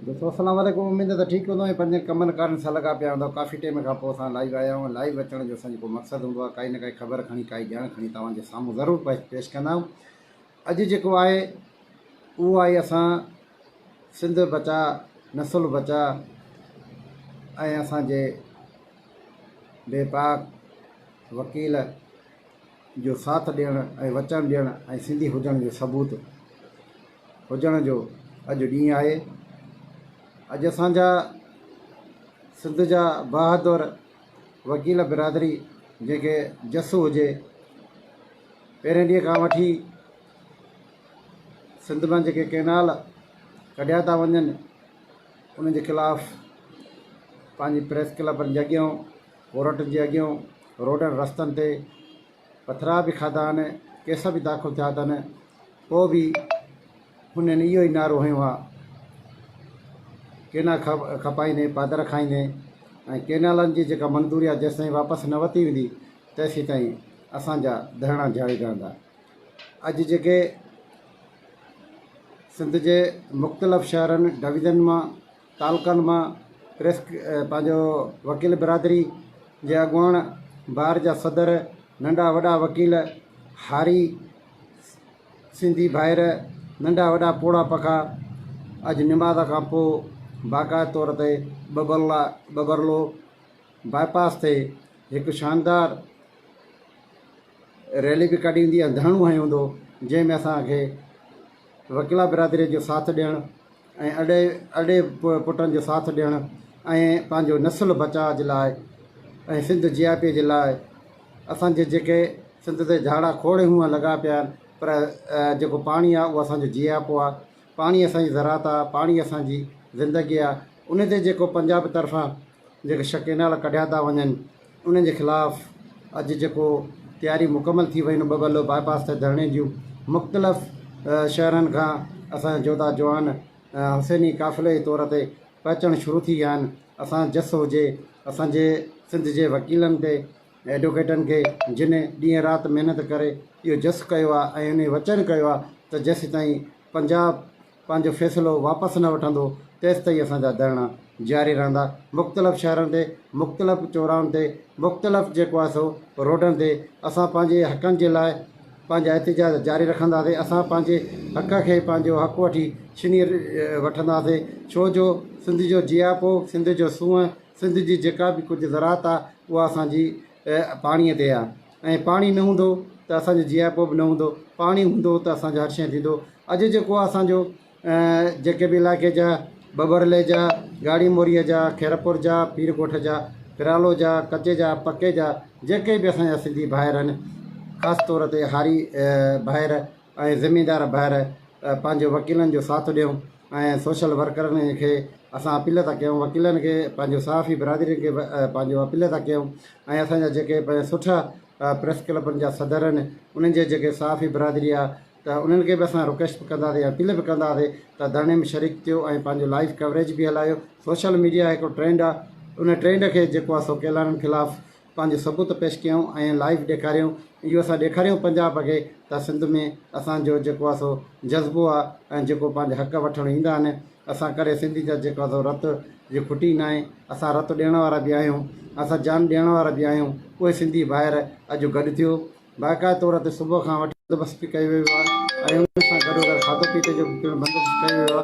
दोस्तों अस्सलाम वालेकुम। उम्मीद है ठीक हूंदो। पंज कमनि कारण सां लॻा पिया हूंदव। काफ़ी टाइम खां पोइ असां लाइव आया आहियूं। लाइव अचण जो असांजो मक़सदु हूंदो आहे काई न काई ख़बर खणी काई ॼाण खणी तव्हांजे साम्हूं ज़रूरु पेश कंदा आहियूं। अॼु जेको आहे उहो आहे असां सिंध बचा नसुल बचा ऐं असांजे बेपाक वकील जो साथ ॾियणु ऐं वचन ॾियणु ऐं सिंधी हुजण जो सबूत हुजण जो अॼु ॾींहुं आहे। अॼु असांजा सिंध जा बहादुर वकील बिरादरी जेके जसु हुजे पहिरें ॾींहं खां वठी सिंध में जेके कैनाल कढिया था वञनि उन जे ख़िलाफ़ पंहिंजी प्रेस क्लबनि जे अॻियां कोर्टनि जे अॻियां रोडनि रस्तनि ते पथरा बि खाधा आहिनि, केस बि दाख़िल थिया अथनि। पोइ बि हुननि इहो ई नारो हयो आहे केना खपाईंदे पादर खाईंदे ऐं केनालनि जी जेका मंज़ूरी आहे जेसिताईं वापसि न वरिती वेंदी तेसि ताईं असांजा धरना जारी रहंदा। अॼु जेके सिंध जे मुख़्तलिफ़ शहरनि डिवीज़न मां तालुक़नि मां प्रेस पंहिंजो वकील बिरादरी जे अॻुवाण बार जा सदर नंढा वॾा वकील हारी सिंधी भाइर नंढा वॾा पोड़ा पखा अॼु निमाज़ खां पोइ बाक़ाइदा तौर ते बबरलो बाईपास ते हिकु शानदार रैली बि कढी हूंदी आहे, धरणो हयो हूंदो जंहिंमें असांखे वकीला बिरादरी जो साथ ॾियणु ऐं अॾे पुटनि जो साथ ॾियणु ऐं पंहिंजो नसुल बचाव जे लाइ ऐं सिंध GIP जे लाइ असांजे जेके सिंध ते झाड़ा खोड़ हूअं लॻा पिया आहिनि पर जेको पाणी आहे उहो असांजो जीआपो आहे। पाणी असांजी ज़रात आहे, पाणी असांजी ज़िंदगी आहे। उन ते जेको पंजाब तरफ़ां जेके केनाल कढिया था वञनि उन्हनि जे ख़िलाफ़ अॼु जेको तयारी मुकमल थी वयूं आहिनि बबलो बाईपास ते धरणे जूं मुख़्तलिफ़ शहरनि खां असांजा जोधा जवान हुसैनी काफ़िले जे तौर ते पहुचणु शुरू थी विया आहिनि। असां जस हुजे असांजे सिंध जे वकीलनि ते एडवोकेटनि खे जिन ॾींहुं राति महिनत करे इहो जस कयो आहे ऐं उन वचन कयो आहे त जेसि ताईं पंजाब पंहिंजो फ़ैसिलो वापसि न वठंदो तेसि ताईं असांजा धरना जारी रहंदा। मुख़्तलिफ़ शहरनि ते मुख़्तलिफ़ चौराहनि ते मुख़्तलिफ़ जेको आहे सो रोडनि ते असां पंहिंजे हक़नि जे लाइ पंहिंजा एहतिजाज जारी रखंदासीं। असां पंहिंजे हक़ खे पंहिंजो हक़ु वठी छिनी वठंदासीं छो जो सिंध जो जीआपो सिंध जो सूंहं सिंध जी जेका बि कुझु ज़रात आहे उहा असांजी पाणीअ ते आहे ऐं पाणी न हूंदो त असांजो जीआपो बि न हूंदो। पाणी हूंदो त असांजो हर शइ थींदो। अॼु जेको आहे असांजो जेके बि इलाइक़े जा बबरले जा गाड़ी मोरीअ जा खैरपुर जा पीरकोट जा पिरालो जा कचे जा पके जा जेके बि असांजा सिंधी भाइर आहिनि ख़ासि तौर ते हारी भाइर ऐं ज़मीनदार भाइर पंहिंजो वकीलनि जो साथ ॾियूं ऐं सोशल वर्करनि खे असां अपील था कयूं, वकीलनि खे पंहिंजो सहाफ़ी बिरादरी खे पंहिंजो अपील था कयूं ऐं असांजा जेके सुठा प्रेस क्लबनि जा सदर आहिनि उन्हनि जे जेके सहाफ़ी बिरादरी आहे त उन्हनि खे बि असां रिक्वेस्ट बि कंदासीं अपील बि कंदासीं त धरणे में शरीक थियो ऐं पंहिंजो लाइव कवरेज बि हलायो। सोशल मीडिया हिकिड़ो ट्रेंड आहे, उन ट्रेंड खे जेको आहे सो कैलारनि ख़िलाफ़ु पंहिंजो सबूत पेश कयूं ऐं लाइव ॾेखारियूं। इहो असां ॾेखारियूं पंजाब खे त सिंध में असांजो जेको आहे सो जज़्बो आहे ऐं जेको पंहिंजे हक़ वठणु ईंदा आहिनि असां करे सिंधी जा जेको आहे सो रत जो खुटी न आहे। असां रत ॾियण वारा बि आहियूं, असां जान ॾियण वारा बि आहियूं। उहे सिंधी भाइर अॼु गॾु थियो बाक़ाइदा तौर ते सुबुह खां वठी बंदोबस्तु बि कयो वियो आहे ऐं उन सां गॾो गॾु खाधो पीते जो बंदोबस्तु कयो वियो आहे।